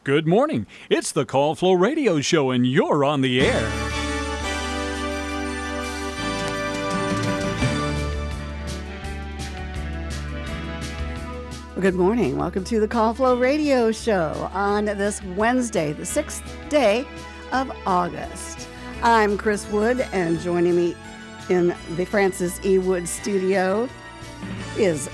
Good morning. It's the Call Flow Radio Show, and you're on the air. Well, good morning. Welcome to the Call Flow Radio Show on this Wednesday, the 6th day of August. I'm Chris Wood, and joining me in the Francis E. Wood studio is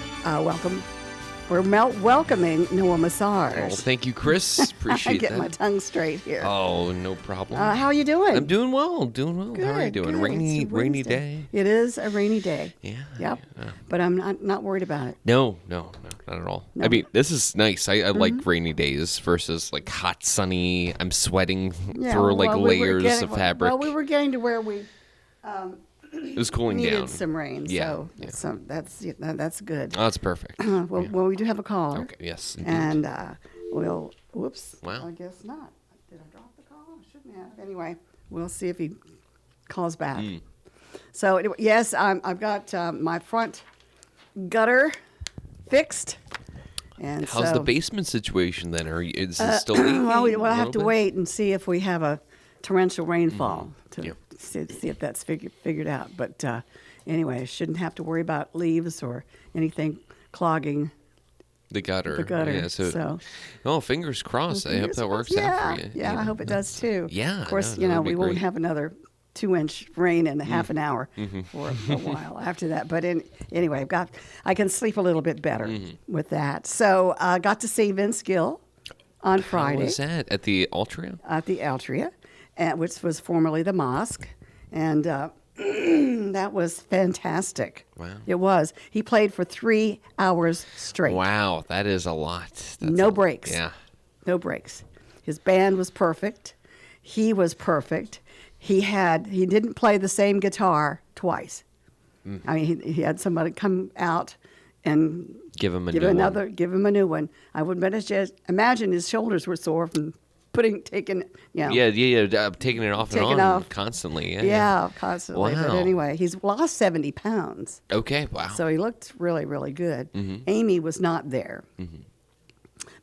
we're welcoming Noah Messarge. Oh, thank you, Chris. Appreciate I get that. my tongue straight here. Oh, no problem. How are you doing? I'm doing well. Good, how are you doing? Good. Rainy day. It is a rainy day. Yeah. Yep. Yeah. But I'm not worried about it. No, not at all. No. I mean, this is nice. I like rainy days versus like hot, sunny. I'm sweating through layers of fabric. Well, we were getting to where we it was cooling needed down. some rain. Yeah. So that's good. Oh, that's perfect. Well, we do have a caller. Okay. Yes. Indeed. And whoops. Wow. I guess not. Did I drop the call? I shouldn't have. Anyway, we'll see if he calls back. So, anyway, yes, I've got my front gutter fixed. And How's the basement situation then? Is it still leaking? Well, we'll a have little to bit? wait and see if we have a torrential rainfall to see if that's figured out. But anyway, shouldn't have to worry about leaves or anything clogging The gutter. the gutter. Yeah, so, fingers crossed. I hope that works out for you. Yeah, I hope it does too. Yeah, Of course, no, that'd be we won't great. have another 2-inch rain in half an hour for a while after that. But anyway, I can sleep a little bit better with that. So I got to see Vince Gill on Friday. How was that? At the Altria? At the Altria, which was formerly the mosque. And that was fantastic. Wow. It was. He played for 3 hours straight. Wow, that is a lot. No breaks. Yeah. No breaks. His band was perfect. He was perfect. He didn't play the same guitar twice. I mean, he had somebody come out and Give him a give new him one. give him a new one. I would imagine his shoulders were sore from taking. Taking it off and Taking on off. constantly. Yeah, constantly. But Wow. anyway, he's lost 70 pounds. Okay, wow. So he looked really, really good. Amy was not there,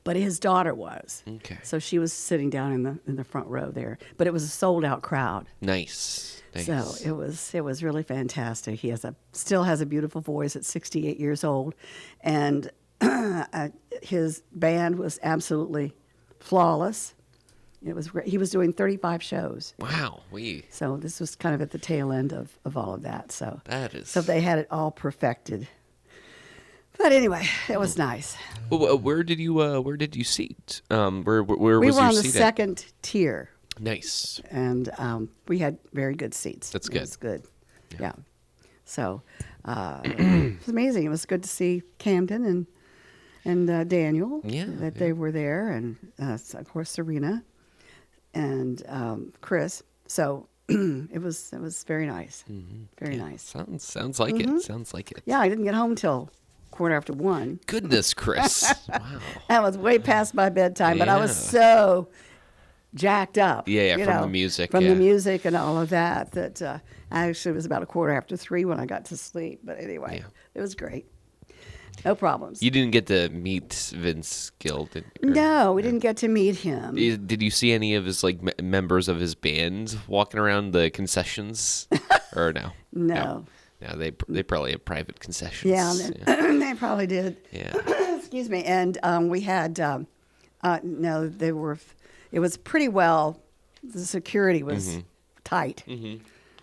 but his daughter was. Okay. So she was sitting down in the front row there. But it was a sold out crowd. Nice. So it was really fantastic. He still has a beautiful voice at 68 years old, and his band was absolutely flawless. It was great. He was doing 35 shows. Wow. So this was kind of at the tail end of all of that. So That is. so they had it all perfected. But anyway, it was nice. Well, where did you seat? Where We was were your on the seat at? second tier, Nice. and we had very good seats. That's It good. was good. Yeah. So it was amazing. It was good to see Camden and Daniel. Yeah, They were there, and of course Serena and Chris. So it was very nice. Very nice. Sounds like it. Sounds like it. Yeah, I didn't get home till 1:15. Goodness, Chris. Wow. That was way past my bedtime, but I was Yeah. so jacked up. Yeah, you from know, the music, From yeah. the music and all of that actually it was about 3:15 when I got to sleep. But anyway, It was great. No problems. You didn't get to meet Vince Gill, did you? No, we didn't get to meet him. Did you see any of his members of his band walking around the concessions, or no? No. No, they probably have private concessions. Yeah, they probably did. Yeah. Excuse me. And we had, no, they were, it was pretty well, the security was tight.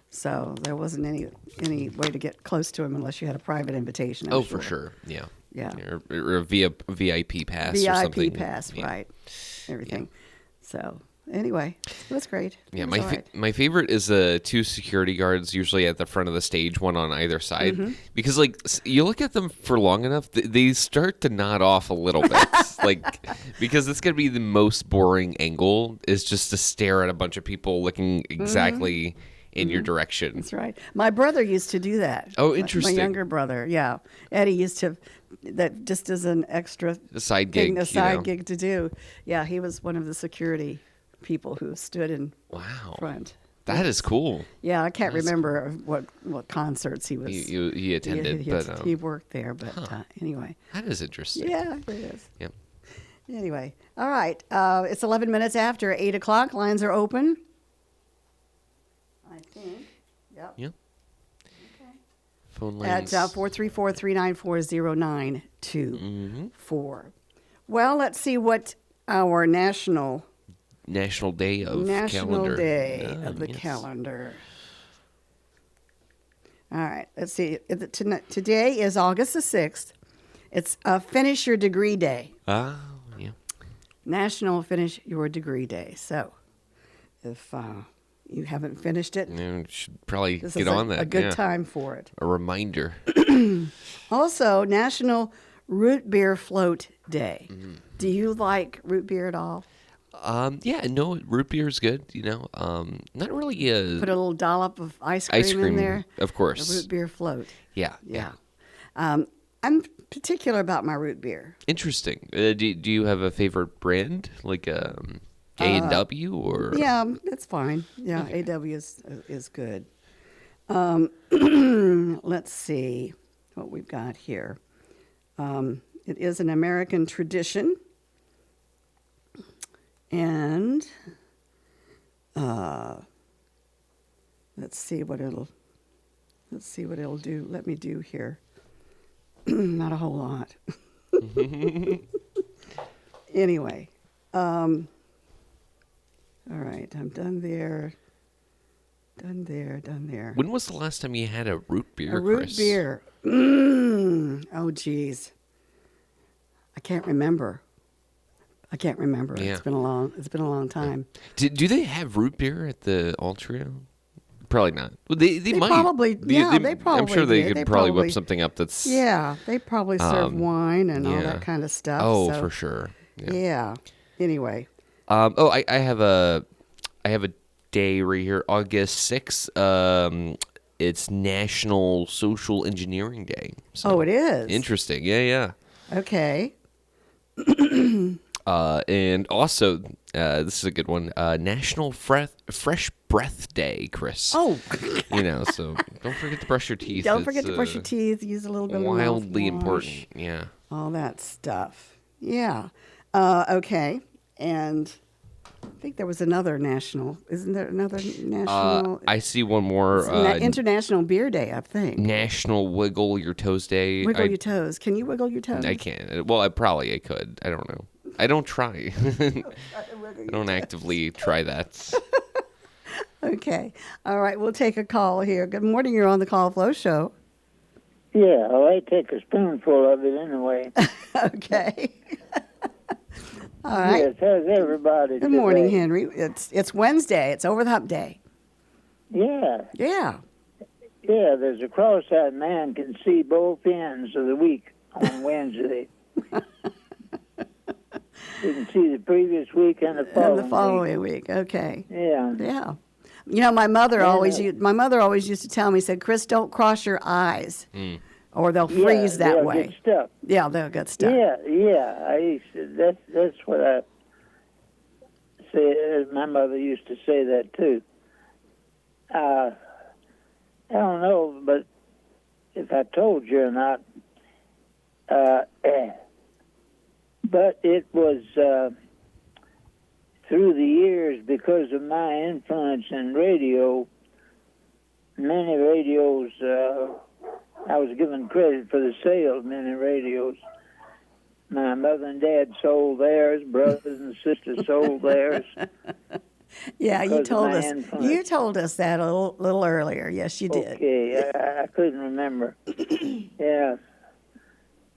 So there wasn't any way to get close to him unless you had a private invitation. I'm For sure. Yeah. Yeah. Or a VIP pass or something. VIP pass, Yeah. right. Everything. So anyway, it was great. Yeah, It was all right. my favorite is the two security guards usually at the front of the stage, one on either side, because you look at them for long enough, they start to nod off a little bit, because it's gonna be the most boring angle is just to stare at a bunch of people looking exactly in your direction. That's right. My brother used to do that. Oh, interesting. My younger brother, yeah. Eddie used to, that just as an extra A side gig, a side gig to do. Yeah, he was one of the security people who stood in Wow, front. that is cool. Yeah, I can't remember what concerts he was. He attended, he but he worked there, but anyway. that is interesting. Yeah, it is. Yep. Anyway, all right. It's 11 minutes after 8 o'clock. Lines are open. I think. Yep. Yeah. Okay. Phone At lines. 434-394-0924. Well, let's see what our National Day of Calendar. Day Ah, of the yes. calendar. All right. Let's see. Today is August the 6th. It's Finish Your Degree Day. Ah, yeah. National Finish Your Degree Day. So, if you haven't finished it, You should probably this get is on that. a good yeah. time for it. A reminder. Also, National Root Beer Float Day. Mm-hmm. Do you like root beer at all? Yeah, no, root beer is good. Not really Put a little dollop of ice cream in there. of A course. root beer float. Yeah. Yeah. I'm particular about my root beer. Interesting. Do you have a favorite brand like A&W or? Yeah, that's fine. Yeah, AW is good. Let's see what we've got here. It is an American tradition, and let's see what it'll do. Let me do here. Not a whole lot. Anyway, all right, I'm done there. Done there. When was the last time you had a root beer, A root Chris? beer. Oh, geez. I can't remember. Yeah. It's been a long time. Do they have root beer at the Altria? Probably not. Well, they might. probably- yeah, they I'm probably sure they did. could They probably probably- whip something up that's. Yeah, they probably serve wine and all yeah. that kind of stuff. Oh, so- for sure. Yeah. Anyway. I have a day right here, August 6th. It's National Social Engineering Day. So, Oh, it is? interesting. Yeah. Okay. And also, this is a good one. National Fresh Breath Day, Chris. Oh, So don't forget to brush your teeth. don't forget It's, to brush your teeth. Use a little bit of Wildly mouthwash, important. Yeah. all that stuff. Yeah. Okay. And I think there was another national. Isn't there another national? I see one more. It's International Beer Day, I think. National Wiggle Your Toes Day. Wiggle your toes. Can you wiggle your toes? I can't. Well, I could. I don't know. I don't try. I don't actively try that. Okay. All right. We'll take a call here. Good morning. You're on the Call Flow Show. Yeah, well, I take a spoonful of it anyway. Okay. All right. Yes, how's everybody Good morning, today? Henry. It's Wednesday. It's Over the Hump Day. Yeah, Yeah. there's a cross-eyed man can see both ends of the week on Wednesday. You can see the previous week and the following, And the following week. Okay. week. Yeah. Yeah. My mother always used to tell me, said, Chris, don't cross your eyes, or they'll freeze that they'll way. Get stuck. Yeah, they'll get stuck. Yeah. I used to, that's what I say. My mother used to say that too. I don't know, but if I told you or not, but it was through the years, because of my influence in radio, many radios, I was given credit for the sale of many radios. My mother and dad sold theirs, brothers and sisters sold theirs. Yeah, Because of my influence. you told us that a little earlier. Yes, you did. Okay, I couldn't remember. Yeah.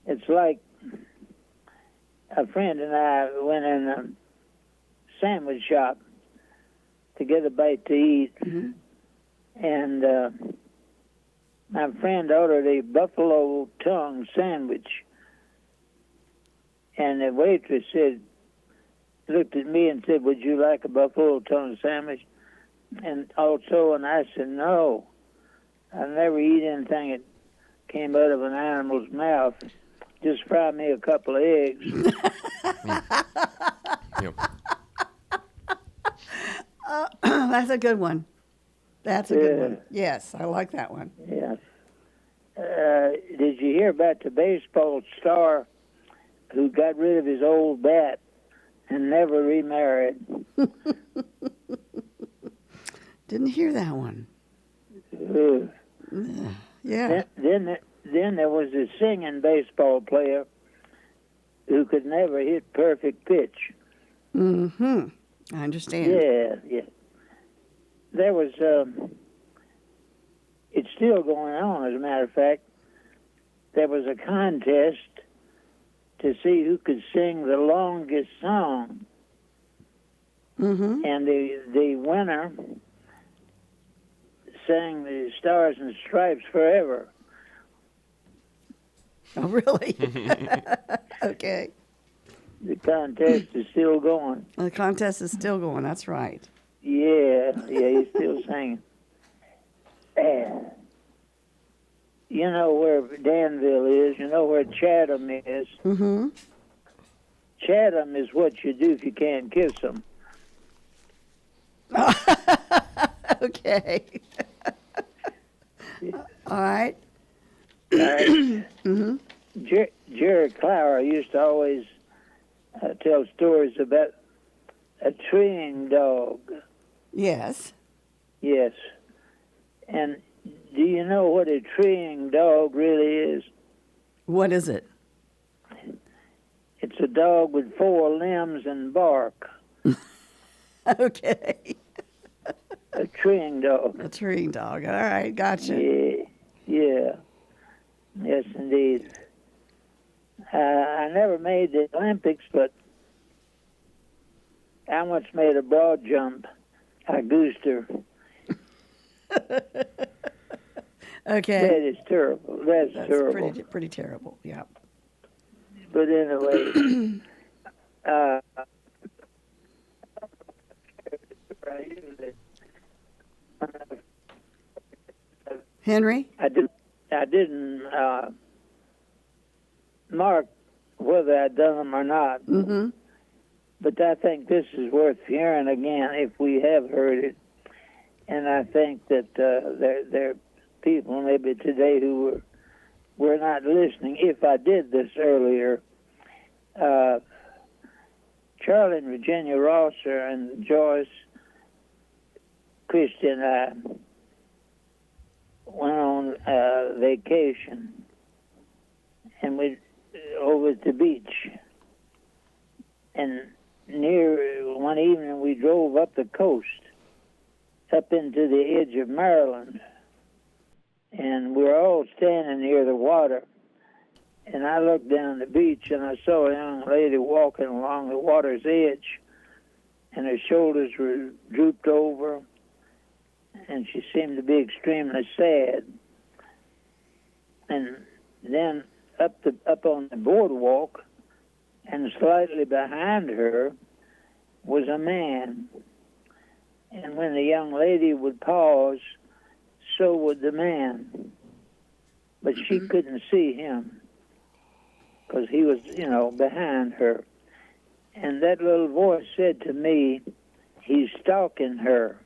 It's like a friend and I went in a sandwich shop to get a bite to eat. Mm-hmm. And my friend ordered a buffalo tongue sandwich. And the waitress looked at me and said, "Would you like a buffalo tongue sandwich?" And I said, "No. I never eat anything that came out of an animal's mouth. Just fry me a couple of eggs." Yep. That's a good one. That's a good one. Yes, I like that one. Yeah. Did you hear about the baseball star who got rid of his old bat and never remarried. Didn't hear that one. Yeah. Then there was a singing baseball player who could never hit perfect pitch. Mm-hmm. I understand. Yeah. There was, it's still going on, as a matter of fact. There was a contest to see who could sing the longest song. Mm-hmm. And the winner sang the Stars and Stripes Forever. Oh, really? Okay. The contest is still going. The contest is still going. That's right. Yeah, he's still singing. And you know where Danville is. You know where Chatham is. Mm-hmm. Chatham is what you do if you can't kiss them. Okay. All right. Mm-hmm. Jerry Clower used to always tell stories about a treeing dog. Yes. Yes. And do you know what a treeing dog really is? What is it? It's a dog with 4 limbs and bark. Okay. A treeing dog. A treeing dog. All right. Gotcha. Yeah. Yes, indeed. I never made the Olympics, but I once made a broad jump. I goosed her. Okay. That is terrible. That's terrible. Pretty terrible. Yeah. But anyway, Henry? I didn't mark whether I'd done them or not. Mm-hmm. But I think this is worth hearing again if we have heard it. And I think that there are people maybe today who were not listening. If I did this earlier, Charlie and Virginia Rosser and Joyce Christie and I went on vacation, and we over at the beach. And near one evening, we drove up the coast, up into the edge of Maryland, and we were all standing near the water. And I looked down the beach, and I saw a young lady walking along the water's edge, and her shoulders were drooped over, and she seemed to be extremely sad. And then up on the boardwalk, and slightly behind her was a man. And when the young lady would pause, so would the man. But she couldn't see him because he was, behind her. And that little voice said to me, he's stalking her.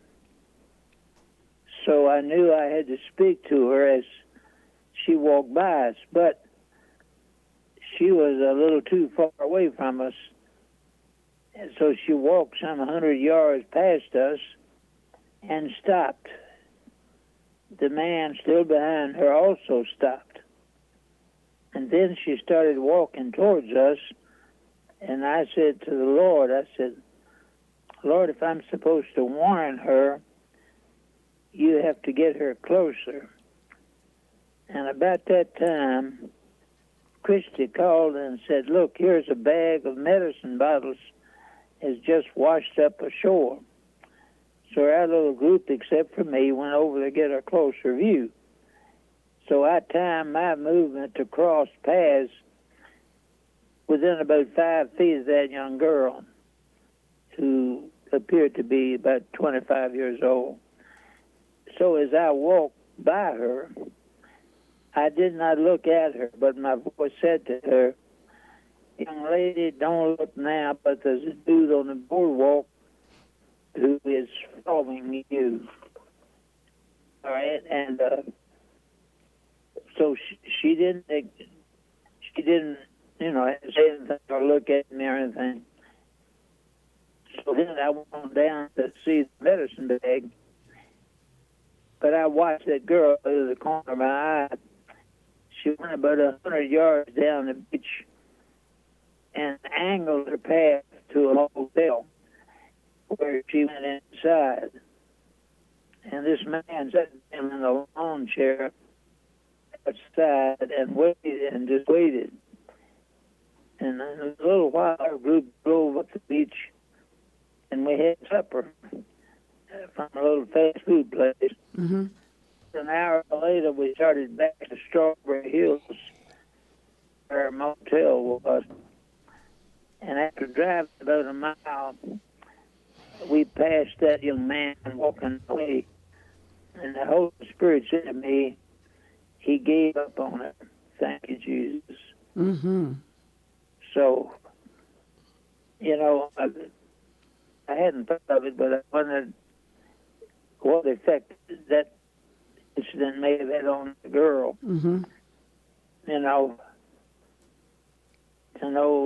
So I knew I had to speak to her as she walked by us, but she was a little too far away from us. And so she walked some 100 yards past us and stopped. The man still behind her also stopped. And then she started walking towards us, and I said to the Lord, I said, Lord, if I'm supposed to warn her, you have to get her closer. And about that time, Christy called and said, look, here's a bag of medicine bottles has just washed up ashore. So our little group, except for me, went over to get a closer view. So I timed my movement to cross paths within about 5 feet of that young girl, who appeared to be about 25 years old. So as I walked by her, I did not look at her, but my voice said to her, young lady, don't look now, but there's a dude on the boardwalk who is following you. All right, and so she didn't say anything or look at me or anything. So then I went on down to see the medicine bag. But I watched that girl through the corner of my eye. She went about 100 yards down the beach and angled her path to a hotel where she went inside. And this man sat down in the lawn chair outside and waited and just waited. And in a little while, our group drove up the beach and we had supper from a little fast food place. Mm-hmm. An hour later, we started back to Strawberry Hills, where our motel was. And after driving about a mile, we passed that young man walking away. And the Holy Spirit said to me, he gave up on it. Thank you, Jesus. Mm-hmm. So, I hadn't thought of it, but I wondered what effect that incident may have had on the girl. Mm-hmm. To know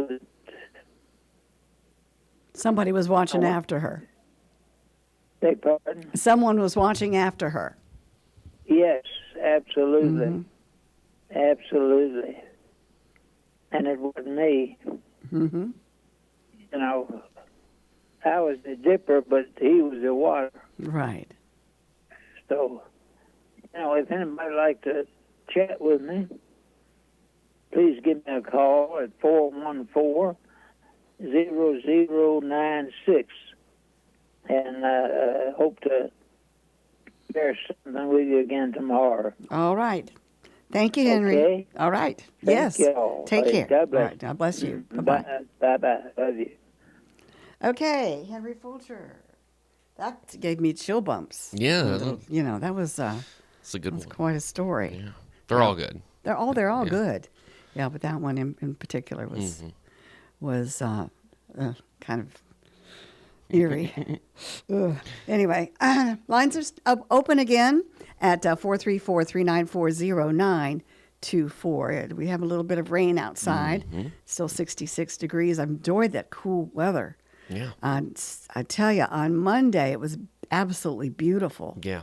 that Somebody was watching after her. beg pardon? Someone was watching after her. Yes, absolutely. Mm-hmm. Absolutely. And it wasn't me. Mm-hmm. I was the dipper, but he was the water. Right. So, if anybody would like to chat with me, please give me a call at 414-0096. And I hope to share something with you again tomorrow. All right. Thank you, Henry. Okay. All right. Thank Yes. y'all. Take care. God bless. All right. God bless you. Bye-bye. Bye-bye. Love you. Okay, Henry Fulcher. That gave me chill bumps. Yeah, That was it's a good one. quite a story. Yeah. They're all good. They're all Yeah. good. Yeah, but that one in particular was kind of eerie. Ugh. Anyway, lines are open again at 434-394-0924. We have a little bit of rain outside. Still 66 degrees. I've enjoyed that cool weather. Yeah. I tell you, on Monday it was absolutely beautiful. Yeah.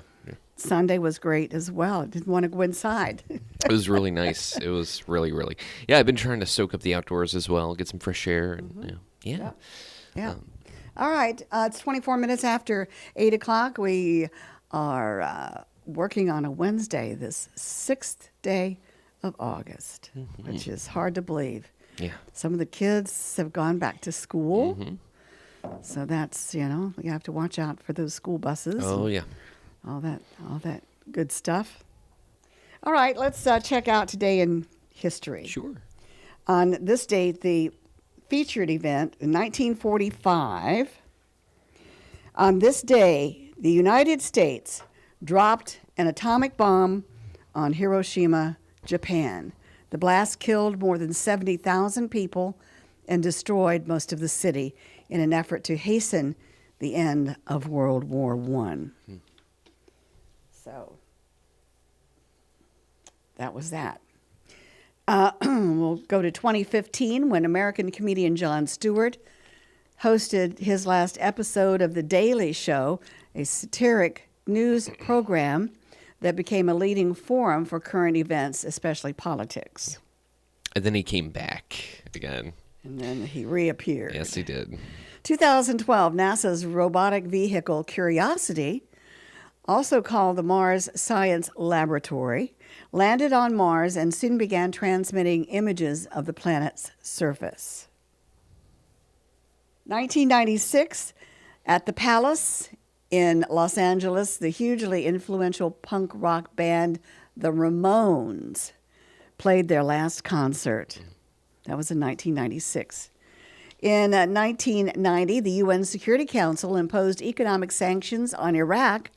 Sunday was great as well. I didn't want to go inside. It was really nice. It was really, really. Yeah, I've been trying to soak up the outdoors as well, get some fresh air. And, yeah. Yeah. All right. It's 24 minutes after 8 o'clock. We are working on a Wednesday, this 6th day of August, which is hard to believe. Yeah. Some of the kids have gone back to school. So that's, you have to watch out for those school buses. Oh, yeah. All that good stuff. All right, let's check out today in history. Sure. On this date, the featured event in 1945. On this day, the United States dropped an atomic bomb on Hiroshima, Japan. The blast killed more than 70,000 people and destroyed most of the city in an effort to hasten the end of World War I. So that was that. We'll go to 2015 when American comedian Jon Stewart hosted his last episode of The Daily Show, a satiric news program that became a leading forum for current events, especially politics. And then he came back again. And then he reappeared. Yes, he did. 2012, NASA's robotic vehicle Curiosity, also called the Mars Science Laboratory, landed on Mars and soon began transmitting images of the planet's surface. 1996, at the Palace in Los Angeles, the hugely influential punk rock band The Ramones played their last concert. That was in 1996. In 1990, the UN Security Council imposed economic sanctions on Iraq,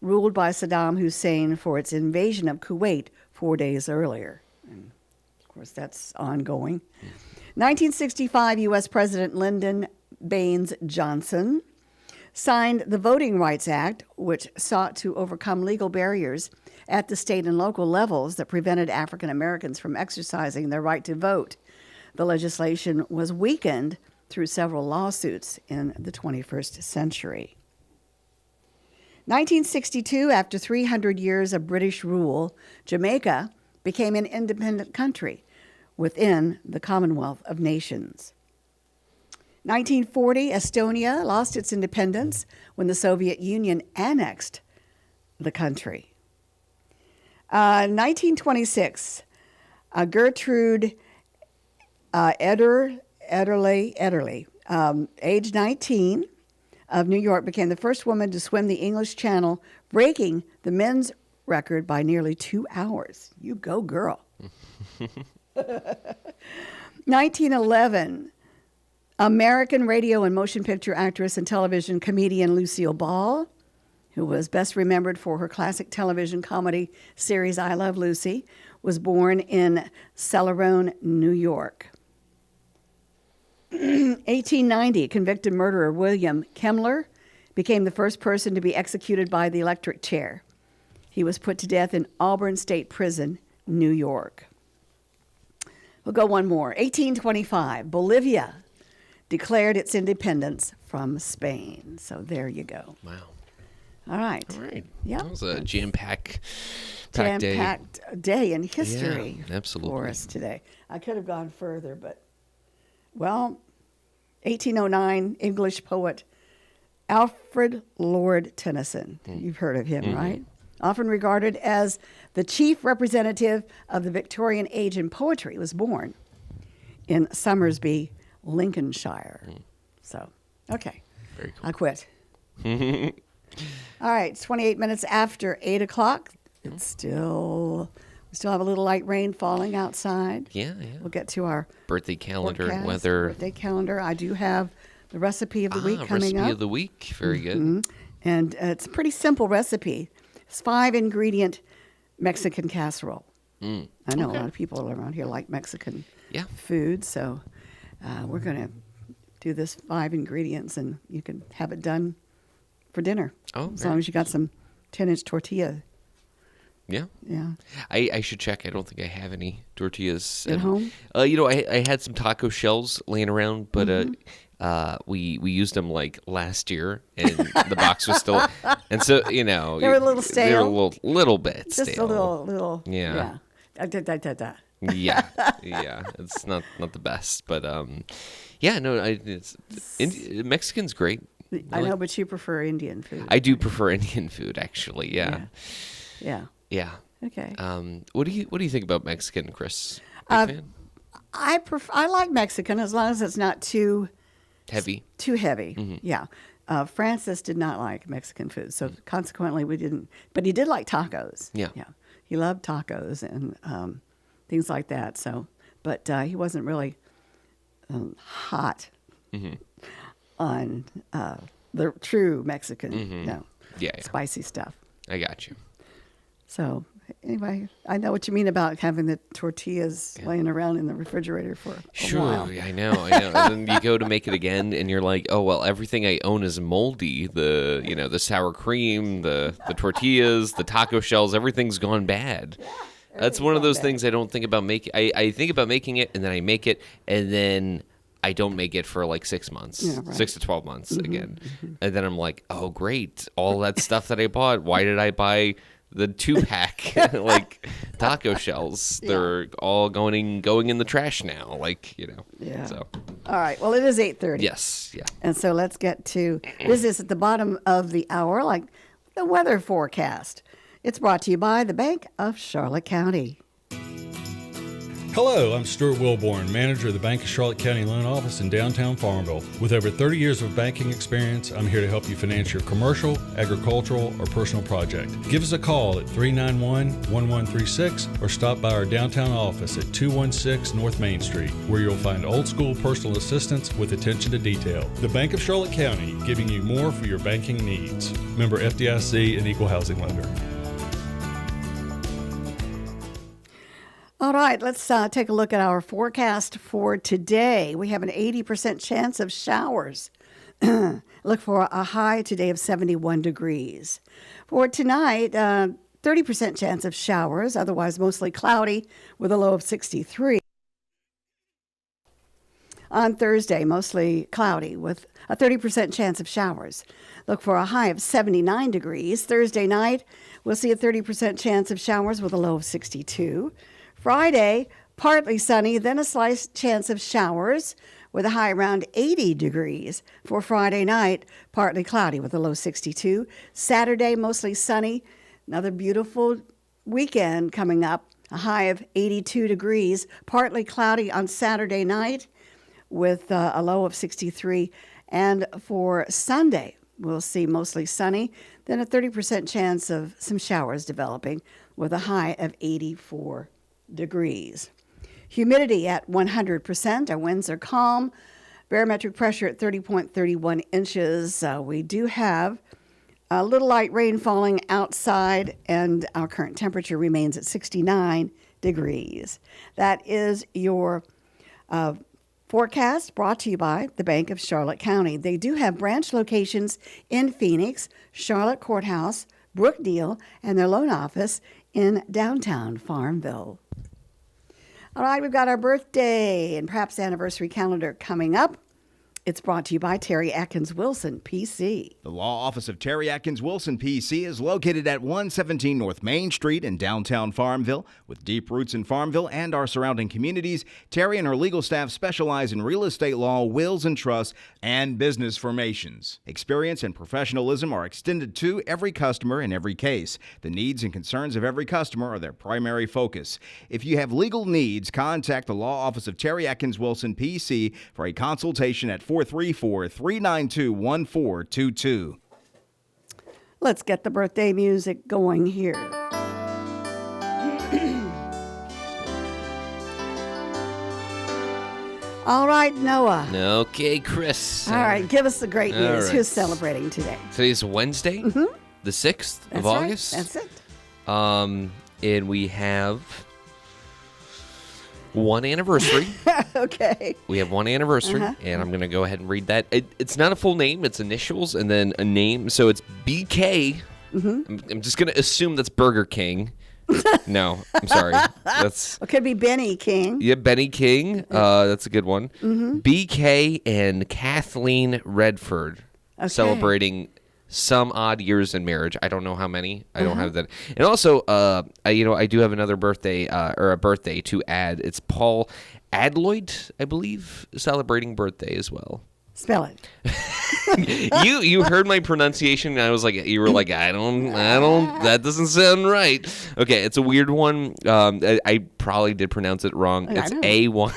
ruled by Saddam Hussein for its invasion of Kuwait 4 days earlier. And of course, that's ongoing. 1965, U.S. President Lyndon Baines Johnson signed the Voting Rights Act, which sought to overcome legal barriers at the state and local levels that prevented African Americans from exercising their right to vote. The legislation was weakened through several lawsuits in the 21st century. 1962, after 300 years of British rule, Jamaica became an independent country within the Commonwealth of Nations. 1940, Estonia lost its independence when the Soviet Union annexed the country. 1926, Gertrude Ederle, age 19, of New York, became the first woman to swim the English Channel, breaking the men's record by nearly 2 hours. You go, girl. 1911, American radio and motion picture actress and television comedian Lucille Ball, who was best remembered for her classic television comedy series I Love Lucy, was born in Celerone, New York. 1890, convicted murderer William Kemmler became the first person to be executed by the electric chair. He was put to death in Auburn State Prison, New York. We'll go one more. 1825, Bolivia declared its independence from Spain. So there you go. Wow. All right. All right. Yep. That was a jam-packed day. Jam-packed day in history absolutely. for us today. I could have gone further, but, well, 1809, English poet Alfred Lord Tennyson. You've heard of him, right? Often regarded as the chief representative of the Victorian age in poetry, was born in Somersby, Lincolnshire. So, okay. Very cool. I quit. All right, it's 28 minutes after 8 o'clock. It's we still have a little light rain falling outside. Yeah. We'll get to our Birthday calendar and forecast, weather. Birthday calendar. I do have the recipe of the week coming recipe up. of the week. Very good. And it's a pretty simple recipe. It's 5-ingredient Mexican casserole. I know a lot of people around here like Mexican food, so we're going to do this 5 ingredients, and you can have it done for dinner. As long as you got some 10-inch tortilla. Yeah. Yeah. I should check. I don't think I have any tortillas At home? I had some taco shells laying around, but we used them like last year, and the box was still, and so they were a little stale. They were a little bit Just stale. a little. Yeah. Yeah. yeah. It's not the best, but Mexican's great. I know, but you prefer Indian food. I do prefer Indian food, actually. Yeah. Yeah. Okay. What do you think about Mexican, Chris? Big fan? I like Mexican as long as it's not too Heavy. Too heavy. Yeah. Francis did not like Mexican food, so consequently we didn't. But he did like tacos. Yeah. He loved tacos and things like that. So, but he wasn't really hot on the true Mexican, spicy stuff. I got you. So anyway, I know what you mean about having the tortillas laying around in the refrigerator for a while. I know. And then you go to make it again, and you're like, oh well, everything I own is moldy. The sour cream, the tortillas, the taco shells, everything's gone bad. That's one of those things I don't think about making. I think about making it, and then I make it, and then I don't make it for like 6 months, 6 to 12 months again. And then I'm like, oh great, all that stuff that I bought. Why did I buy the 2-pack like taco shells? They're all going in the trash now. So. All right. Well, it is 8:30. Yes. Yeah. And so let's get to this. Is at the bottom of the hour, like the weather forecast. It's brought to you by the Bank of Charlotte County. Hello, I'm Stuart Wilborn, manager of the Bank of Charlotte County Loan Office in downtown Farmville. With over 30 years of banking experience, I'm here to help you finance your commercial, agricultural, or personal project. Give us a call at 391-1136 or stop by our downtown office at 216 North Main Street, where you'll find old school personal assistance with attention to detail. The Bank of Charlotte County, giving you more for your banking needs. Member FDIC and Equal Housing Lender. All right, let's take a look at our forecast for today. We have an 80% chance of showers. Look for a high today of 71 degrees. For tonight, 30% chance of showers, otherwise mostly cloudy with a low of 63. On Thursday, mostly cloudy with a 30% chance of showers. Look for a high of 79 degrees. Thursday night, we'll see a 30% chance of showers with a low of 62. Friday, partly sunny, then a slight chance of showers with a high around 80 degrees. For Friday night, partly cloudy with a low 62. Saturday, mostly sunny. Another beautiful weekend coming up. A high of 82 degrees. Partly cloudy on Saturday night with a low of 63. And for Sunday, we'll see mostly sunny, then a 30% chance of some showers developing with a high of 84 degrees. Humidity at 100%. Our winds are calm. Barometric pressure at 30.31 inches. We do have a little light rain falling outside, and our current temperature remains at 69 degrees. That is your forecast brought to you by the Bank of Charlotte County. They do have branch locations in Phoenix, Charlotte Courthouse, Brookdale, and their loan office in downtown Farmville. All right, we've got our birthday and perhaps anniversary calendar coming up. It's brought to you by Terry Atkins Wilson, PC. The law office of Terry Atkins Wilson, PC, is located at 117 North Main Street in downtown Farmville. With deep roots in Farmville and our surrounding communities, Terry and her legal staff specialize in real estate law, wills and trusts, and business formations. Experience and professionalism are extended to every customer in every case. The needs and concerns of every customer are their primary focus. If you have legal needs, contact the law office of Terry Atkins Wilson, PC, for a consultation at 434-392-1422. Let's get the birthday music going here. All right, Noah. Okay, Chris. All right, give us the great news. All right. Who's celebrating today? Today's Wednesday, the 6th of That's right. August. That's it. And we have one anniversary. Okay. We have one anniversary, and I'm going to go ahead and read that. It's not a full name. It's initials and then a name. So it's BK. I'm just going to assume that's Burger King. No, I'm sorry. That's It could be Benny King. yeah, Benny King. That's a good one. BK and Kathleen Redford celebrating some odd years in marriage. I don't know how many. I don't have that. And also, I do have another birthday or a birthday to add. It's Paul Adloyd, I believe, celebrating birthday as well. Spell it. You heard my pronunciation, and I was like, you were like, I don't, that doesn't sound right. Okay, it's a weird one. I probably did pronounce it wrong. It's A1.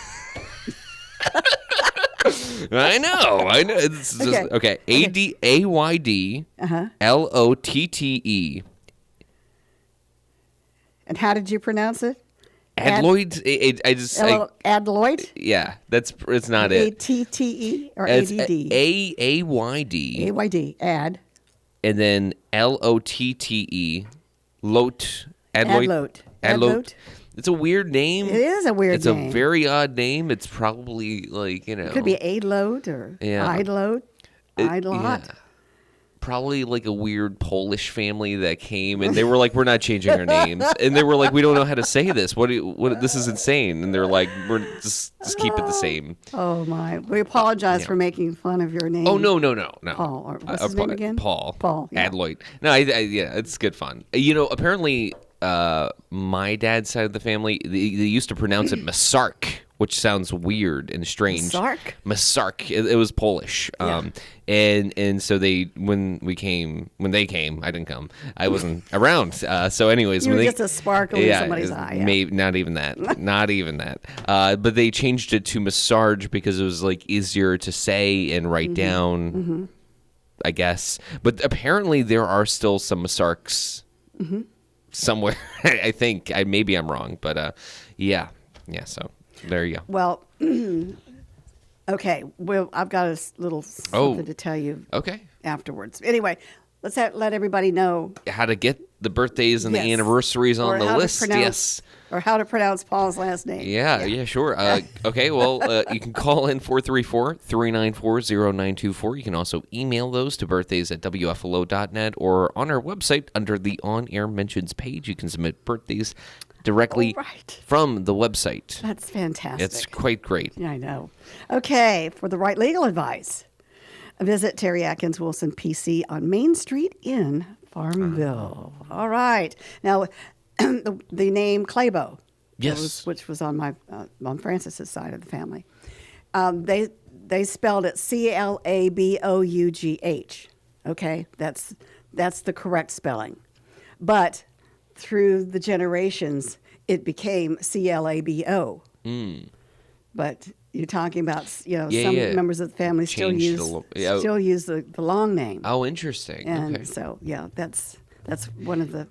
I know. It's just, okay. AYD LOTTE. And how did you pronounce it? Adloyd. Adloyd? Yeah, it's not it. ATTE or It's ADD? AYD. AYD. Ad. And then LOTTE. Lot. Adloyd. Adloyd. It's a weird name. It is a weird name. It's a very odd name. It's probably like, It could be Aidload or Idload. Idlot. Yeah. Probably like a weird Polish family that came and they were like, we're not changing our names. And they were like, we don't know how to say this. What this is insane. And they're like, we're just keep it the same. Oh my. We apologize for making fun of your name. Oh, no. Paul. Or what's his name again? Paul. Yeah. Adloyd. No, yeah, it's good fun. Apparently my dad's side of the family, they used to pronounce it Messarge, which sounds weird and strange. Messarge. It was Polish. And so when they came, I didn't come. I wasn't around. So anyways, you were just a sparkle in somebody's eye. Yeah. Maybe not even that. Not even that. But they changed it to Messarge because it was like easier to say and write down. I guess. But apparently there are still some Messarges somewhere. I think. Maybe I'm wrong, but yeah. So there you go. Well, okay. Well, I've got a little something to tell you. Okay. Afterwards. Anyway, let everybody know. How to get the birthdays and Yes. the anniversaries on Or the how to list. pronounce- Yes. Or how to pronounce Paul's last name. Yeah, sure. Okay, well, you can call in 434-394-0924. You can also email those to birthdays@wflo.net or on our website under the On-Air Mentions page. You can submit birthdays directly from the website. That's fantastic. It's quite great. Yeah, I know. Okay, for the right legal advice, visit Terry Atkins Wilson PC on Main Street in Farmville. All right. Now, the name Claybo, Yes. which was on on Francis's side of the family, they spelled it Clabough. Okay, that's the correct spelling, but through the generations, it became Clabo. But you're talking about some members of the family still Changed use the long name. Oh, interesting. And Okay. so that's one of the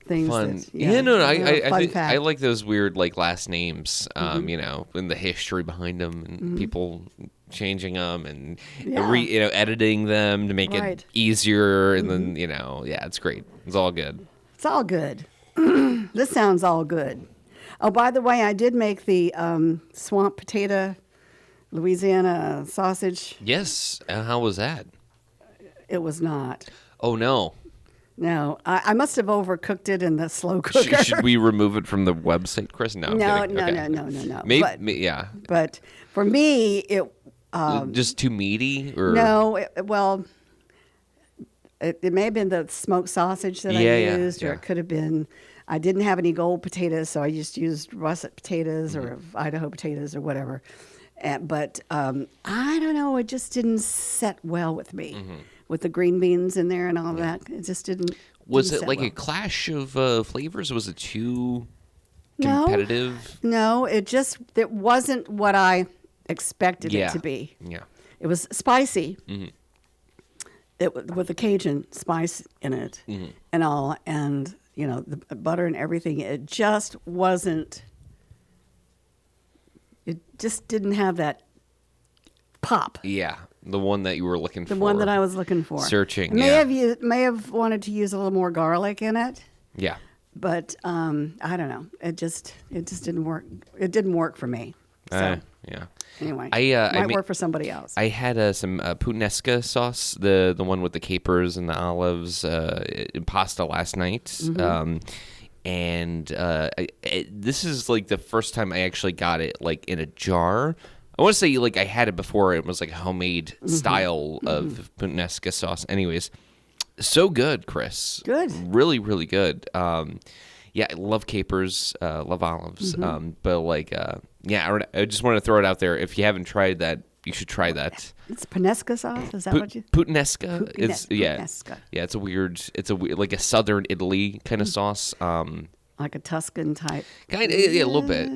things. Fun. That, I like those weird last names. Mm-hmm. And the history behind them, and people changing them and Yeah. editing them to make Right. it easier. And then it's great. It's all good. It's all good. This sounds all good. Oh, by the way, I did make the swamp potato Louisiana sausage. Yes. How was that? It was not. Oh no. No, I must have overcooked it in the slow cooker. Should we remove it from the website, Chris? No. I'm No, kidding. no, Okay. no. Maybe. Yeah. But for me, it Just too meaty, or no. It may have been the smoked sausage that I used, or it could have been. I didn't have any gold potatoes, so I just used russet potatoes or Idaho potatoes or whatever. But I don't know. It just didn't set well with me. With the green beans in there and all that, it just didn't. Was didn't it set like well. a clash of flavors? Was it too competitive? No, it wasn't what I expected it to be. Yeah. It was spicy. With the Cajun spice in it and all, and the butter and everything. It just wasn't. It just didn't have that pop. Yeah, the one that you were looking for. The one that I was looking for. Searching. May have wanted to use a little more garlic in it. Yeah. But I don't know. It just didn't work. It didn't work for me. So Yeah. anyway, I might work for somebody else. I had some puttanesca sauce, the one with the capers and the olives, in pasta last night. This is like the first time I actually got it in a jar. I want to say I had it before. It was like a homemade style of puttanesca sauce. Anyways, so good, Chris. Good. Really, really good. Yeah, I love capers, love olives. But I just want to throw it out there. If you haven't tried that, you should try that. It's Panesca sauce. Is that what you? Puttanesca is Puttanesca. Yeah, it's a weird like a southern Italy kind of sauce. Like a Tuscan type. Kind of, yeah, a little bit.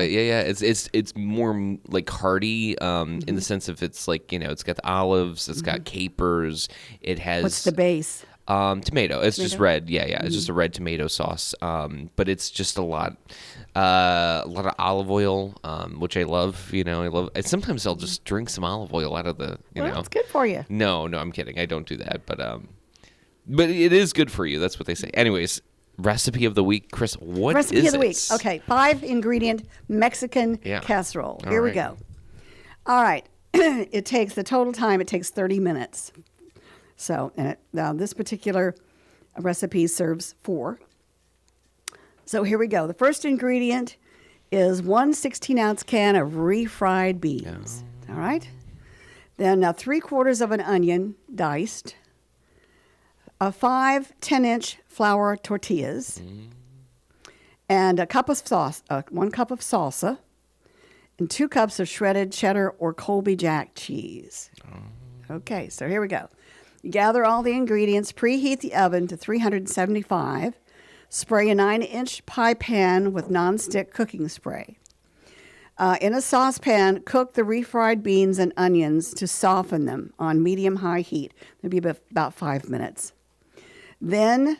Yeah. It's more like hearty in the sense of it's it's got the olives, it's got capers, it has. What's the base? Tomato. It's just red. Yeah. It's just a red tomato sauce. But it's just a lot of olive oil, which I love. I love. Sometimes I'll just drink some olive oil out of the. It's good for you. No, I'm kidding. I don't do that. But it is good for you. That's what they say. Anyways, recipe of the week, Chris. What recipe is of the week? it? Okay, 5-ingredient Mexican casserole. All Here we right. go. All right, it takes 30 minutes. So, now this particular recipe serves 4. So here we go. The first ingredient is 1 16-ounce can of refried beans. All right. Then 3/4 of an onion diced. 5 10-inch flour tortillas. And a cup of sauce, 1 cup of salsa. And 2 cups of shredded cheddar or Colby Jack cheese. Okay, so here we go. You gather all the ingredients, preheat the oven to 375. Spray a 9-inch pie pan with nonstick cooking spray. In a saucepan, cook the refried beans and onions to soften them on medium-high heat. Maybe about 5 minutes. Then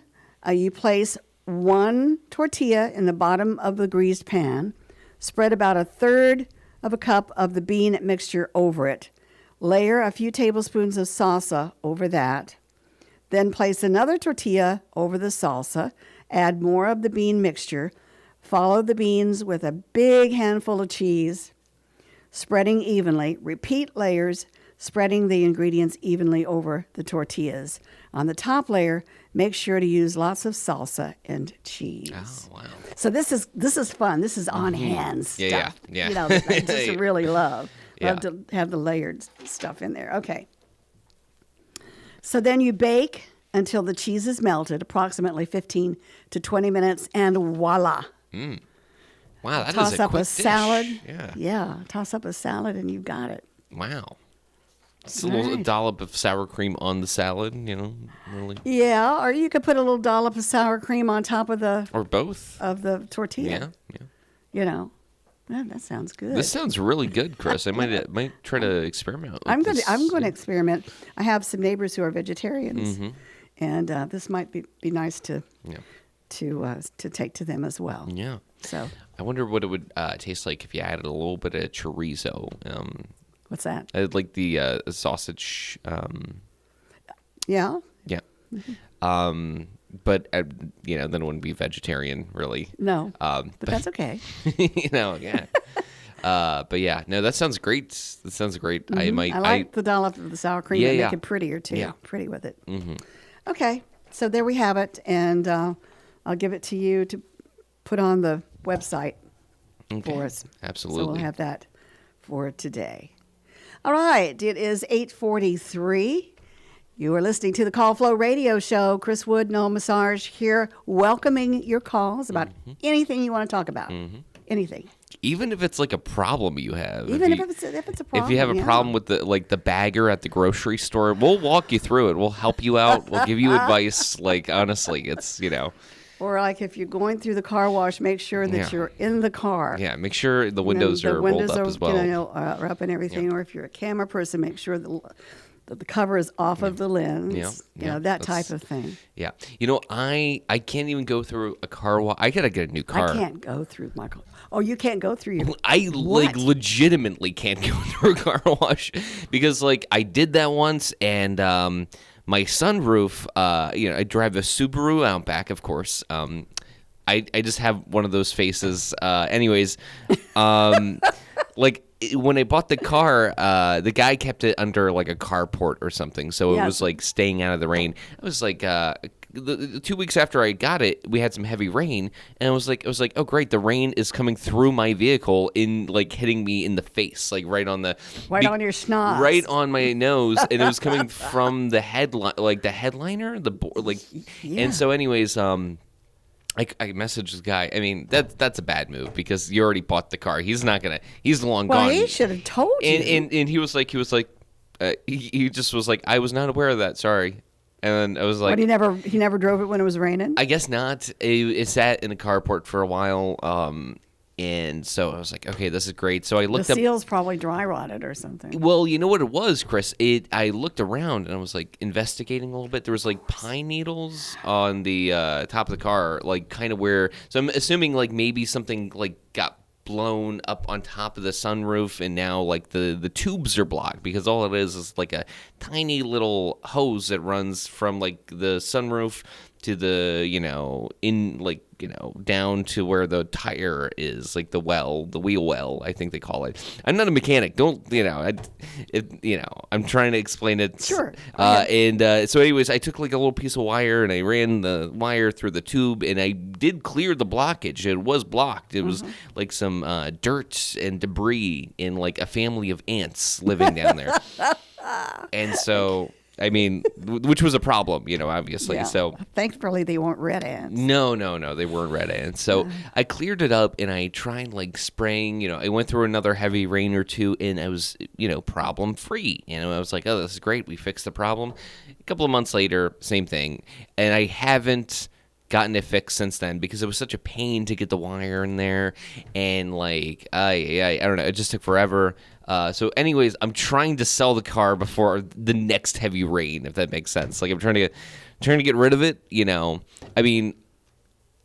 you place 1 tortilla in the bottom of the greased pan. Spread about 1/3 of a cup of the bean mixture over it. Layer a few tablespoons of salsa over that. Then place another tortilla over the salsa. Add more of the bean mixture. Follow the beans with a big handful of cheese, spreading evenly. Repeat layers, spreading the ingredients evenly over the tortillas. On the top layer, make sure to use lots of salsa and cheese. Oh, wow. So this is fun. This is on hand stuff. Yeah. You know, I just really love Yeah. to have the layered stuff in there. Okay. So then you bake until the cheese is melted, approximately 15 to 20 minutes, and voila. Wow, that Toss is a up quick a salad. dish. Yeah, toss up a salad and you've got it. Wow. Just a little Right. dollop of sour cream on the salad, really. Yeah, or you could put a little dollop of sour cream on top of the Or both. tortilla. Yeah. You know, that sounds good. This sounds really good, Chris. I might try to experiment with I'm going this. to experiment. I have some neighbors who are vegetarians, and this might be nice to take to them as well. Yeah. So I wonder what it would taste like if you added a little bit of chorizo. what's that? Like the sausage. Yeah. Yeah. But then it wouldn't be vegetarian, really. No. But that's okay. Yeah. But yeah, no, that sounds great. That sounds great. I like the dollop of the sour cream. Yeah, They yeah. make it prettier too. Yeah. Pretty with it. Okay. So there we have it, and I'll give it to you to put on the website for us. Absolutely. So we'll have that for today. All right. It is 8:43. You are listening to the Call Flow Radio Show. Chris Wood, Noel Messarge here, welcoming your calls about anything you want to talk about. Anything. Even if it's like a problem you have. Even if it's a problem. If you have a yeah. problem with the bagger at the grocery store, we'll walk you through it. We'll help you out. We'll give you advice. Like, honestly, it's. Or like if you're going through the car wash, make sure that Yeah. you're in the car. Yeah, make sure the windows are rolled up as well. Are up and everything. Or if you're a camera person, make sure that the cover is off of the lens. Yeah. That That's- type of thing. Yeah. I can't even go through a car wash. I got to get a new car. I can't go through my car. Oh, you can't go through your. I What? legitimately can't go through a car wash because I did that once and my sunroof, I drive a Subaru Outback, of course. I just have one of those faces. Anyways, when I bought the car, the guy kept it under a carport or something, so it was staying out of the rain. I was the 2 weeks after I got it, we had some heavy rain, and I was like, oh great, the rain is coming through my vehicle in hitting me in the face, right on the on your schnoz. right on my nose, and it was coming from the headline, the headliner, the board, And so, anyways, I messaged the guy. I mean, that's a bad move because you already bought the car. He's long Well, gone. he should have told you. And he was like, he just was like, I was not aware of that. Sorry. And I was like, But he never drove it when it was raining. I guess not. It sat in a carport for a while. And so I was like, okay, this is great. So I The looked up. seal's probably dry rotted or something. Well, you know what it was, Chris? I looked around and I was investigating a little bit. There was pine needles on the top of the car, kind of where. So I'm assuming maybe something got blown up on top of the sunroof, and now the tubes are blocked because all it is a tiny little hose that runs from the sunroof to the down to where the tire is, the wheel well, I think they call it. I'm not a mechanic. Don't I'm trying to explain it. Sure. So anyways, I took a little piece of wire and I ran the wire through the tube, and I did clear the blockage. It was blocked. It was some dirt and debris in a family of ants living down there. And so, I mean, which was a problem, obviously. Yeah. So Thankfully, they weren't red ants. no, they weren't red ants. So I cleared it up and I tried spraying. I went through another heavy rain or two, and I was problem free. I was like, oh, this is great. We fixed the problem. A couple of months later, same thing, and I haven't gotten it fixed since then because it was such a pain to get the wire in there, and I don't know, it just took forever. So anyways, I'm trying to sell the car before the next heavy rain, if that makes sense. I'm trying to get rid of it. I mean,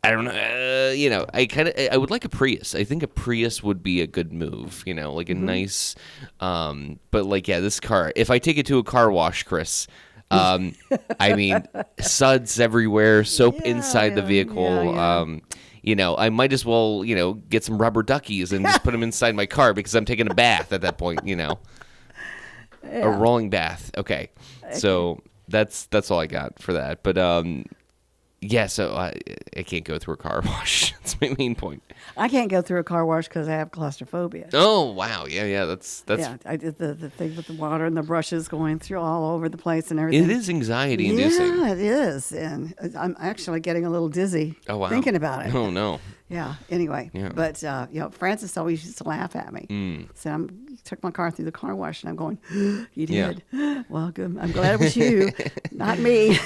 I don't know. I would like a Prius. I think a Prius would be a good move. A nice. But this car. If I take it to a car wash, Chris, I mean, suds everywhere, soap Yeah, inside the yeah, vehicle. yeah. I might as well, get some rubber duckies and just put them inside my car because I'm taking a bath at that point, A rolling bath. Okay. So that's all I got for that. But so I can't go through a car wash. That's my main point. I can't go through a car wash because I have claustrophobia. Oh, wow. Yeah, that's Yeah, I did the thing with the water and the brushes going through all over the place and everything. it is anxiety inducing. Yeah, it is. And I'm actually getting a little dizzy thinking about it. Oh, no. Yeah, anyway. Yeah. But, Francis always used to laugh at me. So I took my car through the car wash, and I'm going, you did? Well, good. I'm glad it was you, not me.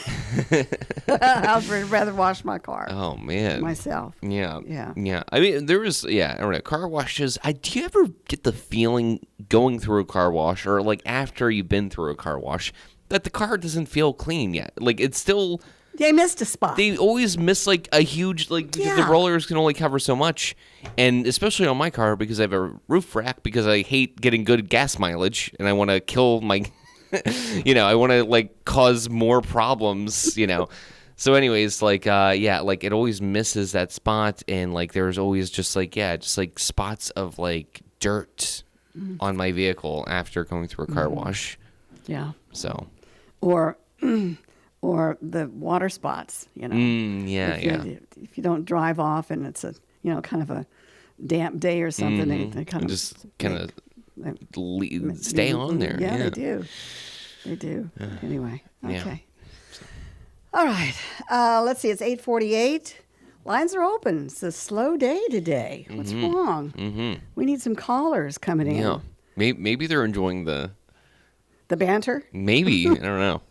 I would rather wash my car Oh, man. myself. Yeah. Yeah. I mean, there was, I don't know, car washes. Do you ever get the feeling going through a car wash or like after you've been through a car wash that the car doesn't feel clean yet? Like it's still. They missed a spot. They always miss like a huge, like because the Yeah. rollers can only cover so much. And especially on my car because I have a roof rack because I hate getting good gas mileage and I want to kill my, I want to like cause more problems, So anyways, like it always misses that spot, and like there's always just like spots of like dirt on my vehicle after going through a car wash. Yeah. So. Or the water spots, If you don't drive off and it's a kind of a damp day or something, they kind of just kind of stay on there. Yeah, they do. They do. Anyway, okay. Yeah. All right. Let's see. It's 8:48. Lines are open. It's a slow day today. What's wrong? Mm-hmm. We need some callers coming in. Yeah. Maybe they're enjoying the banter. Maybe I don't know.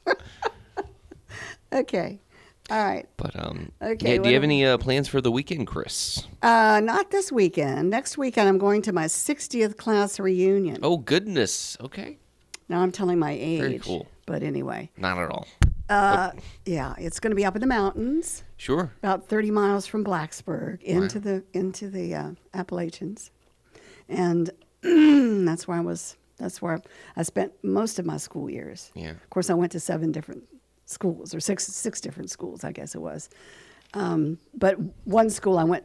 Okay. All right. But Okay, do you have any plans for the weekend, Chris? Not this weekend. Next weekend, I'm going to my 60th class reunion. Oh goodness. Okay. Now I'm telling my age. Very cool. But anyway. Not at all. Yeah, it's going to be up in the mountains, Sure. about 30 miles from Blacksburg into the Appalachians, and that's where I spent most of my school years. Yeah. Of course, I went to 7 different schools, or six different schools, I guess it was. But one school I went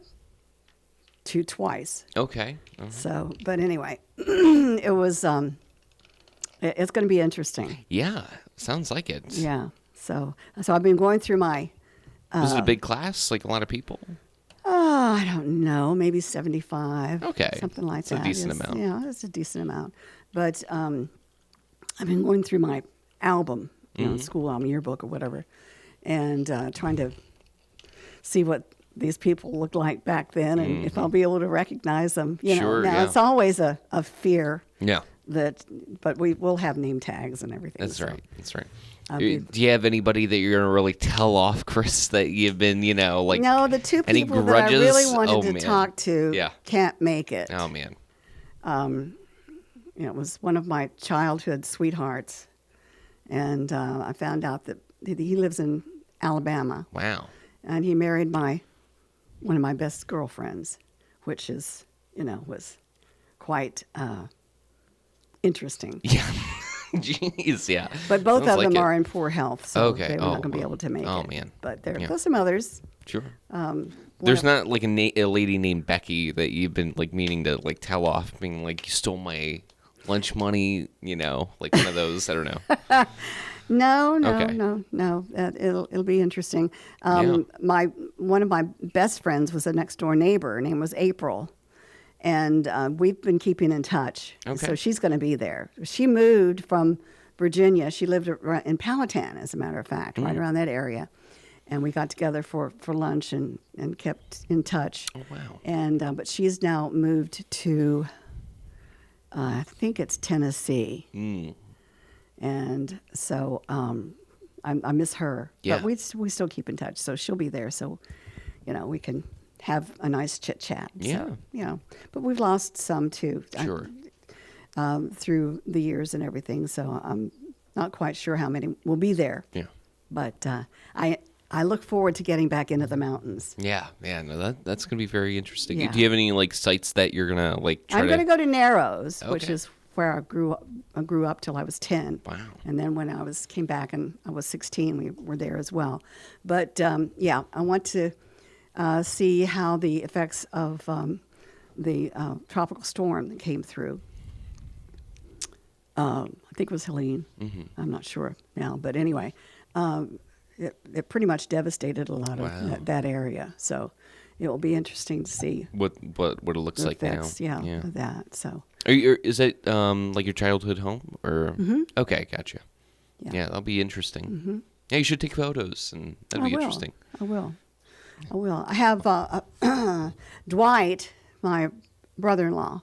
to twice. Okay. Uh-huh. So, but anyway, it was. It's going to be interesting. Yeah. Sounds like it. Yeah. So I've been going through my. Was it a big class? Like a lot of people? Oh, I don't know. Maybe 75. Okay. Something like It's that. a decent amount. Yeah, it's a decent amount. But I've been going through my album, school album, yearbook or whatever, and trying to see what these people looked like back then and if I'll be able to recognize them. Sure, now yeah. it's always a fear. Yeah. But we will have name tags and everything. That's so. right. That's right. Do you have anybody that you're gonna really tell off, Chris? That you've been, like no, the 2 any people that I grudges? really wanted Oh, to man. talk to can't make it. Oh man. It was one of my childhood sweethearts, and I found out that he lives in Alabama, Wow. and he married one of my best girlfriends, which is was quite interesting. Yeah. Jeez. Yeah. But both Sounds of like them it. are in poor health, so Okay. they were Oh, not going to be well. able to make Oh, it. man. But there's Yeah. some others. Sure. One There's of- not like a lady named Becky that you've been like meaning to like tell off, being like you stole my lunch money, like one of those. I don't know. No. It'll be interesting. One of my best friends was a next door neighbor. Her name was April, and we've been keeping in touch. Okay. So she's going to be there. She moved from Virginia. She lived in Powhatan, as a matter of fact, right around that area. And we got together for lunch and kept in touch. Oh wow. And but she's now moved to, I think it's Tennessee. And so I miss her. Yeah. But we still keep in touch. So she'll be there. So, we can have a nice chit chat. Yeah. So, but we've lost some too. Sure. Through the years and everything. So I'm not quite sure how many will be there. Yeah. But I look forward to getting back into the mountains. Yeah. No, that's gonna be very interesting. Yeah. Do you have any like sites that you're gonna like try I'm going to go to Narrows, which Okay. is where I grew up till I was 10. Wow. And then when came back and I was 16, we were there as well. But yeah, I want to see how the effects of the tropical storm that came through. I think it was Helene. I'm not sure now, but anyway, it pretty much devastated a lot of that area. So it will be interesting to see what it looks like effects, now. Of that. So Is it like your childhood home or? Okay, gotcha. Yeah. That'll be interesting. Yeah, you should take photos, and that'd be interesting. I will. I have Dwight, my brother-in-law,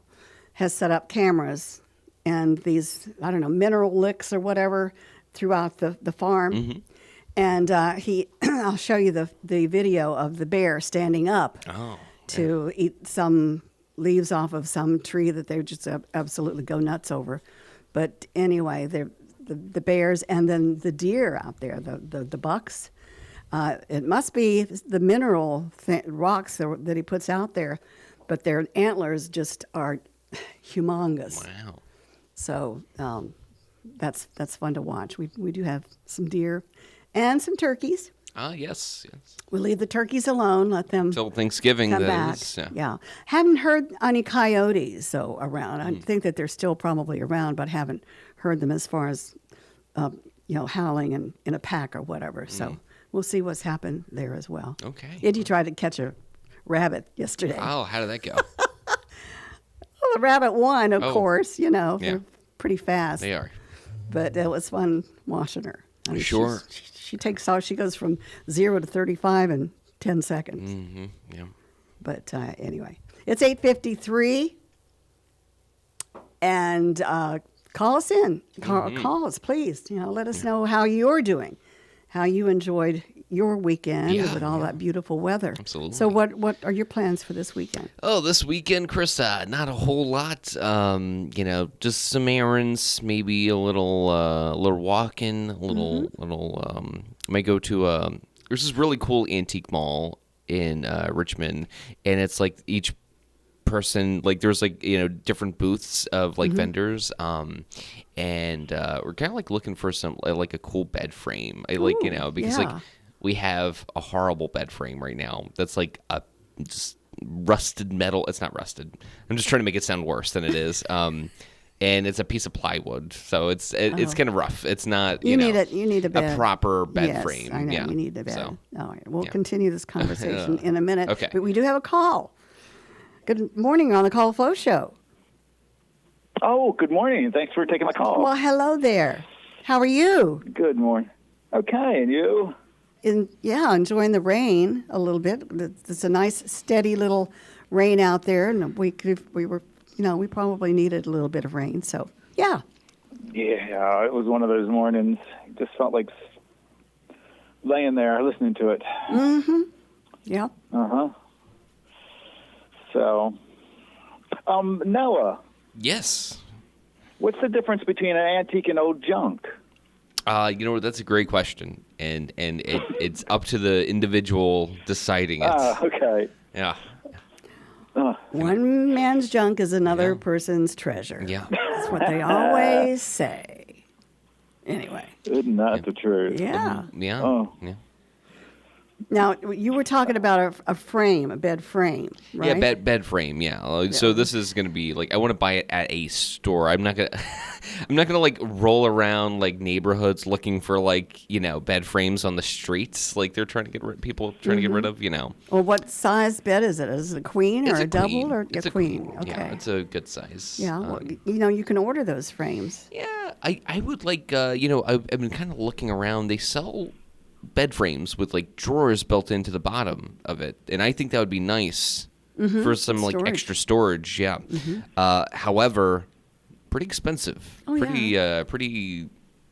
has set up cameras and these, I don't know, mineral licks or whatever throughout the farm. And I'll show you the video of the bear standing up to eat some leaves off of some tree that they just absolutely go nuts over. But anyway, the bears and then the deer out there, the bucks. It must be the mineral rocks that he puts out there, but their antlers just are humongous. Wow. So that's fun to watch. We do have some deer and some turkeys. Yes. We leave the turkeys alone, let them Till Thanksgiving, come that back. is, Yeah. Haven't heard any coyotes around. I think that they're still probably around, but haven't heard them as far as howling in a pack or whatever. So we'll see what's happened there as well. Okay. Eddie tried to catch a rabbit yesterday. Oh, how did that go? Well, the rabbit won, of course. They're pretty fast. They are. But it was fun watching her. I mean, Sure. She takes off. She goes from 0 to 35 in 10 seconds. Yeah. But anyway, it's 8:53, and call us in. Call us, please. Let us know how you're doing, how you enjoyed your weekend with all that beautiful weather. Absolutely. So, what are your plans for this weekend? Oh, this weekend, Chris, not a whole lot. Just some errands, maybe a little walking, a little. Might go to there's this really cool antique mall in Richmond, and it's like each person, like there's like different booths of like vendors, and we're kind of like looking for some like a cool bed frame. Because like we have a horrible bed frame right now that's like a just rusted metal. It's not rusted. I'm just trying to make it sound worse than it is. And it's a piece of plywood, so it's kind of rough. It's not you need a bed. A proper bed yes, frame. I know you need a bed. So, all right, we'll continue this conversation in a minute. Okay. But we do have a call. Good morning on the Call Flow Show. Oh, good morning. Thanks for taking my call. Well, hello there. How are you? Good morning. Okay, and you? Enjoying the rain a little bit. It's a nice, steady little rain out there, and we probably needed a little bit of rain. So, yeah. Yeah, it was one of those mornings. It just felt like laying there listening to it. Mm-hmm. Yeah. Uh-huh. So, Noah. yes. What's the difference between an antique and old junk? That's a great question, and it's up to the individual deciding it. Okay. Yeah. One man's junk is another person's treasure. Yeah. That's what they always say. Anyway. Isn't that the truth? Yeah. Yeah. Oh. Yeah. Now, you were talking about a frame, a bed frame, right? Yeah, bed frame. Yeah. So this is gonna be like I want to buy it at a store. I'm not gonna like roll around like neighborhoods looking for like bed frames on the streets. Like they're trying to get people trying to get rid of. Well, what size bed is it? Is it a queen or It's a double or it's a queen? Okay. Yeah, it's a good size. Yeah. Well, you can order those frames. Yeah, I would like I've been kind of looking around. They sell bed frames with like drawers built into the bottom of it, and I think that would be nice for some like extra storage. Yeah. However, pretty expensive. Oh, pretty. I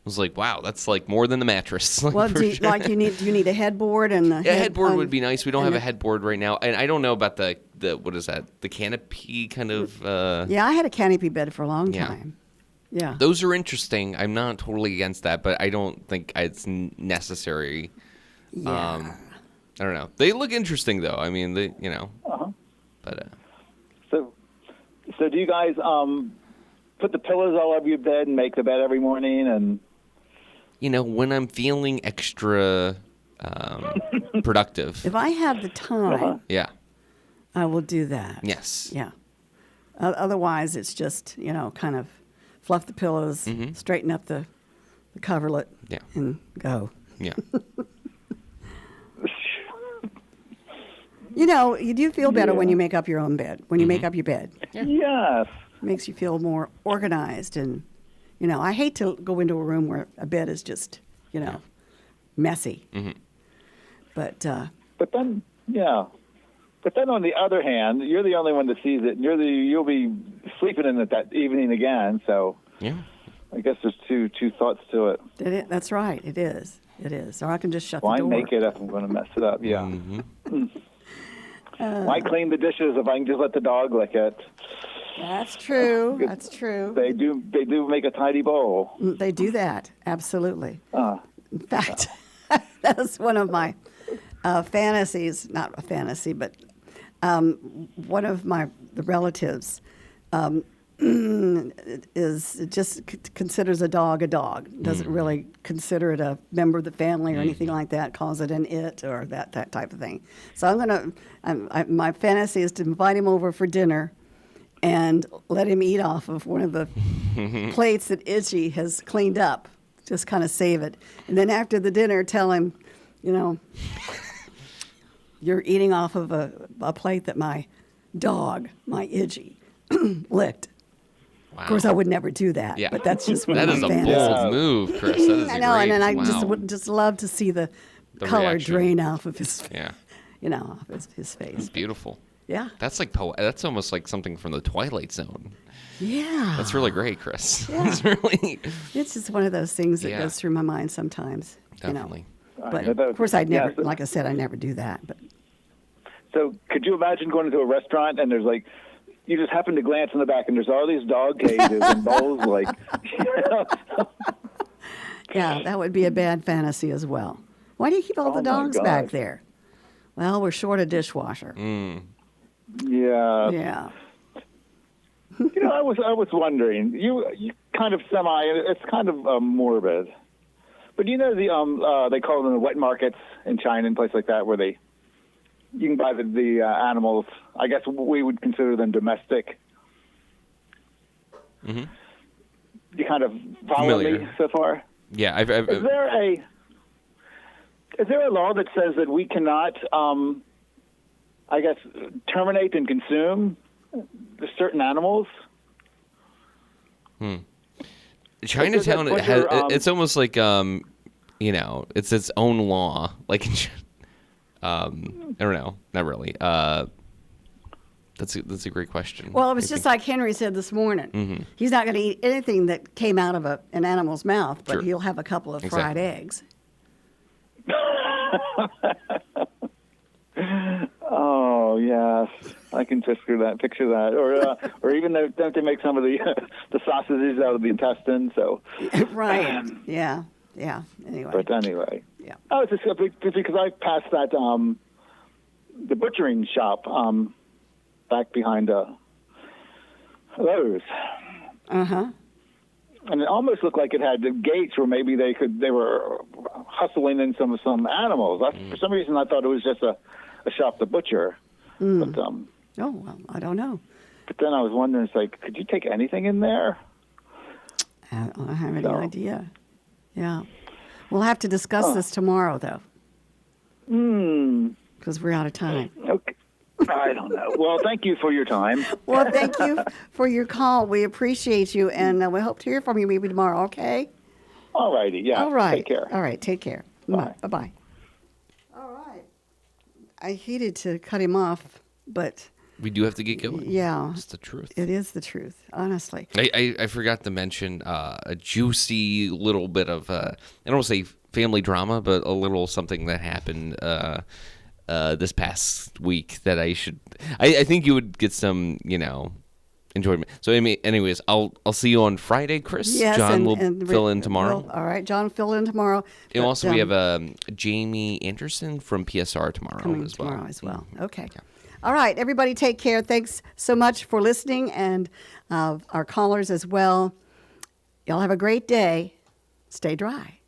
was like, wow, that's like more than the mattress. Well, do you need a headboard and a headboard would be nice. We don't have a headboard right now, and I don't know about the what is that? The canopy kind of. Yeah, I had a canopy bed for a long time. Yeah. Those are interesting. I'm not totally against that, but I don't think it's necessary. Yeah. I don't know. They look interesting, though. I mean, Uh-huh. But So do you guys put the pillows all over your bed and make the bed every morning? And when I'm feeling extra productive. If I have the time, Yeah. I will do that. Yes. Yeah. Otherwise, it's just, kind of fluff the pillows, straighten up the coverlet, and go. Yeah. You do feel better when you make up your own bed, when you make up your bed. Yes. It makes you feel more organized. And, I hate to go into a room where a bed is just, messy. Mm-hmm. But then, But then on the other hand, you're the only one that sees it, and you'll be sleeping in it that evening again. So yeah, I guess there's two thoughts to it. That's right. It is. Or I can just shut the door. Why make it if I'm going to mess it up? Yeah. Mm-hmm. Why clean the dishes if I can just let the dog lick it? That's true. That's true. They do make a tidy bowl. They do that. Absolutely. In fact, that's one of my fantasies. Not a fantasy, but one of the relatives is just considers a dog. Doesn't really consider it a member of the family or anything like that. Calls it an it or that type of thing. So my fantasy is to invite him over for dinner and let him eat off of one of the plates that Itchy has cleaned up. Just kind of save it, and then after the dinner, tell him, you're eating off of a plate that my dog, my Itchy, licked. Wow. Of course, I would never do that. Yeah. But that's just that is a bold move, Chris. That is I know, great. and I wow. would just love to see the color reaction. drain off of his, Yeah. Off his face. It's beautiful. Yeah. That's like that's almost like something from the Twilight Zone. Yeah. That's really great, Chris. Yeah. It's really. It's just one of those things that goes through my mind sometimes. Definitely. But of course, I'd never, like I said, I never do that. But so, could you imagine going into a restaurant and there's you just happen to glance in the back and there's all these dog cages and bowls Yeah, that would be a bad fantasy as well. Why do you keep all the dogs back there? Well, we're short a dishwasher. Yeah. Yeah. I was wondering. You kind of it's kind of morbid, but they call them the wet markets in China and places like that where you can buy the animals. I guess we would consider them domestic. Mm-hmm. You kind of follow me so far? Yeah. Is there a law that says that we cannot, terminate and consume certain animals? Chinatown it's almost like it's its own law. Like I don't know, not really. That's a great question. Well, it was just like Henry said this morning. Mm-hmm. He's not going to eat anything that came out of an animal's mouth, but Sure. he'll have a couple of fried eggs. Oh yes, I can picture that. Or even don't they make some of the sausages out of the intestines? So Right. Yeah. Anyway. But anyway. Yeah. Oh, it's just because I passed that the butchering shop back behind those. Uh-huh. And it almost looked like it had the gates where maybe they were hustling in some animals. For some reason, I thought it was just a shop to butcher. But Oh, well, I don't know. But then I was wondering, could you take anything in there? I don't have any idea. Yeah. We'll have to discuss this tomorrow, though. Because we're out of time. Okay. I don't know. Well, thank you for your time. Well, thank you for your call. We appreciate you, and we hope to hear from you maybe tomorrow, okay? All righty. Yeah. All right. Take care. All right. Take care. Bye. Bye-bye. All right. I hated to cut him off, but... We do have to get going. Yeah. It's the truth. It is the truth, honestly. I forgot to mention a juicy little bit of, I don't want to say family drama, but a little something that happened this past week that I think you would get some, enjoyment. So anyways, I'll see you on Friday, Chris. Yes, John will fill in tomorrow. All right, John will fill in tomorrow. And also we have Jamie Anderson from PSR tomorrow coming as well. tomorrow as well. Okay. Yeah. All right, everybody take care. Thanks so much for listening, and our callers as well. Y'all have a great day. Stay dry.